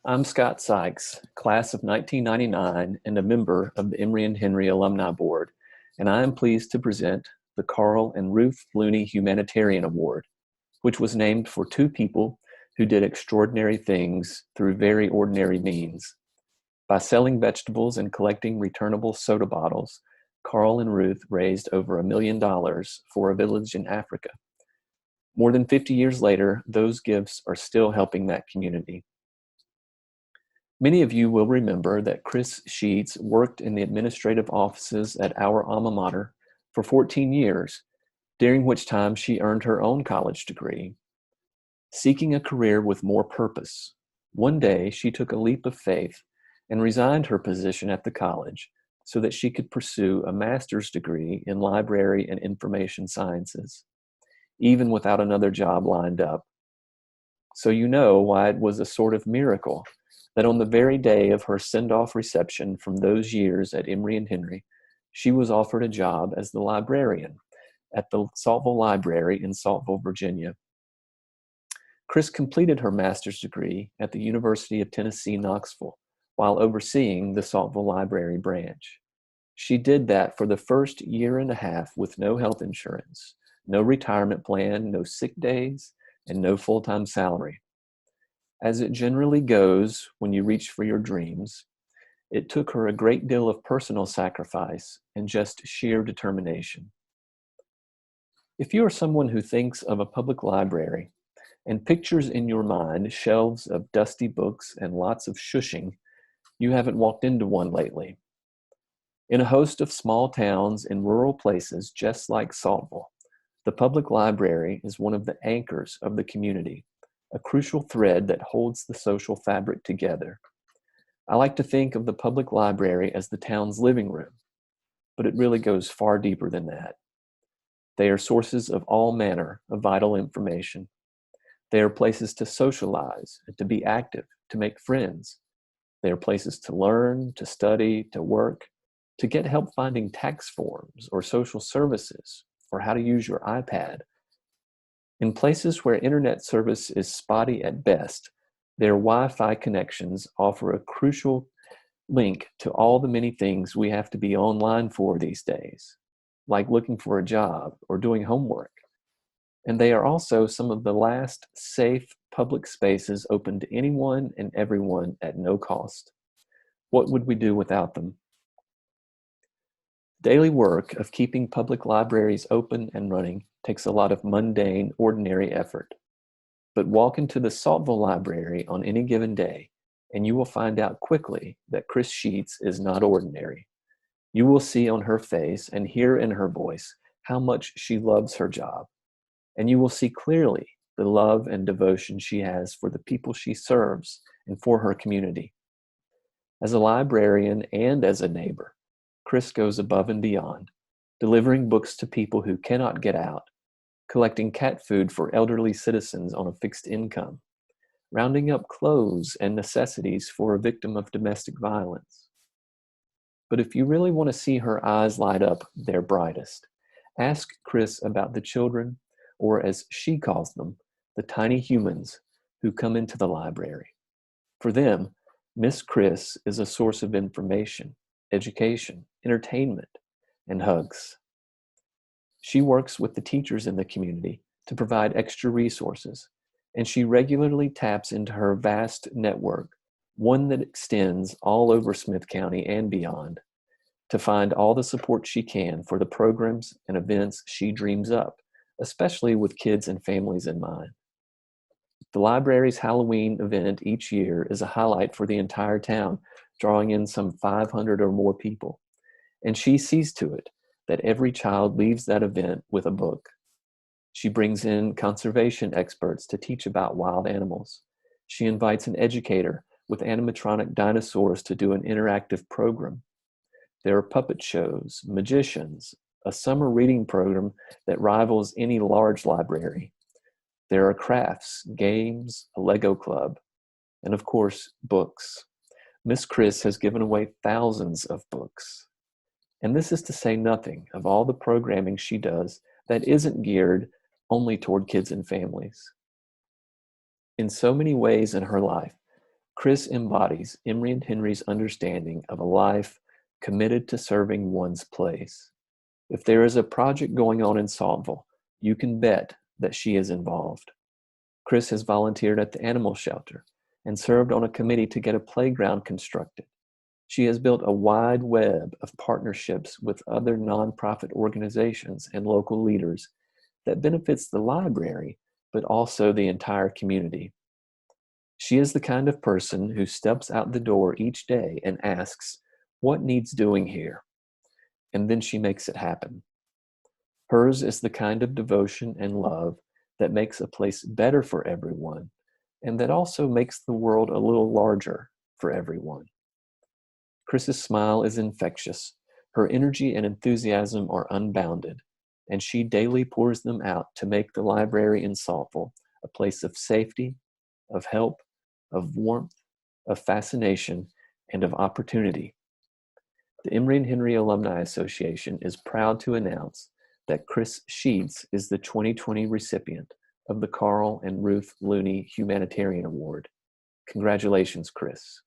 I'm Scott Sikes, class of 1999 and a member of the Emory and Henry Alumni Board, and I am pleased to present the Carl and Ruth Looney Humanitarian Award, which was named for two people who did extraordinary things through very ordinary means. By selling vegetables and collecting returnable soda bottles, Carl and Ruth raised over $1 million for a village in Africa. More than 50 years later, those gifts are still helping that community. Many of you will remember that Kris Sheets worked in the administrative offices at our alma mater for 14 years, during which time she earned her own college degree. Seeking a career with more purpose, one day she took a leap of faith and resigned her position at the college so that she could pursue a master's degree in library and information sciences, even without another job lined up. So you know why it was a sort of miracle that on the very day of her send-off reception from those years at Emory and Henry, she was offered a job as the librarian at the Saltville Library in Saltville, Virginia. Kris completed her master's degree at the University of Tennessee, Knoxville, while overseeing the Saltville Library branch. She did that for the first year and a half with no health insurance, no retirement plan, no sick days, and no full-time salary. As it generally goes when you reach for your dreams, it took her a great deal of personal sacrifice and just sheer determination. If you are someone who thinks of a public library and pictures in your mind shelves of dusty books and lots of shushing, you haven't walked into one lately. In a host of small towns and rural places just like Saltville, the public library is one of the anchors of the community, a crucial thread that holds the social fabric together. I like to think of the public library as the town's living room, but it really goes far deeper than that. They are sources of all manner of vital information. They are places to socialize, to be active, to make friends. They are places to learn, to study, to work, to get help finding tax forms or social services, or how to use your iPad. In places where internet service is spotty at best, their Wi-Fi connections offer a crucial link to all the many things we have to be online for these days, like looking for a job or doing homework. And they are also some of the last safe public spaces open to anyone and everyone at no cost. What would we do without them? Daily work of keeping public libraries open and running takes a lot of mundane, ordinary effort. But walk into the Saltville Library on any given day, and you will find out quickly that Kris Sheets is not ordinary. You will see on her face and hear in her voice how much she loves her job, and you will see clearly the love and devotion she has for the people she serves and for her community. As a librarian and as a neighbor, Kris goes above and beyond, delivering books to people who cannot get out, collecting cat food for elderly citizens on a fixed income, rounding up clothes and necessities for a victim of domestic violence. But if you really want to see her eyes light up their brightest, ask Kris about the children, or as she calls them, the tiny humans who come into the library. For them, Miss Kris is a source of information, education, entertainment, and hugs. She works with the teachers in the community to provide extra resources, and she regularly taps into her vast network, one that extends all over Smith County and beyond, to find all the support she can for the programs and events she dreams up, especially with kids and families in mind. The library's Halloween event each year is a highlight for the entire town, drawing in some 500 or more people. And she sees to it that every child leaves that event with a book. She brings in conservation experts to teach about wild animals. She invites an educator with animatronic dinosaurs to do an interactive program. There are puppet shows, magicians, a summer reading program that rivals any large library. There are crafts, games, a Lego club, and of course, books. Miss Kris has given away thousands of books. And this is to say nothing of all the programming she does that isn't geared only toward kids and families. In so many ways in her life, Kris embodies Emory and Henry's understanding of a life committed to serving one's place. If there is a project going on in Saltville, you can bet that she is involved. Kris has volunteered at the animal shelter and served on a committee to get a playground constructed. She has built a wide web of partnerships with other nonprofit organizations and local leaders that benefits the library, but also the entire community. She is the kind of person who steps out the door each day and asks, "What needs doing here?" And then she makes it happen. Hers is the kind of devotion and love that makes a place better for everyone, and that also makes the world a little larger for everyone. Kris's smile is infectious. Her energy and enthusiasm are unbounded, and she daily pours them out to make the library in Saltville a place of safety, of help, of warmth, of fascination, and of opportunity. The Emory and Henry Alumni Association is proud to announce that Kris Sheets is the 2020 recipient of the Carl and Ruth Looney Humanitarian Award. Congratulations, Kris.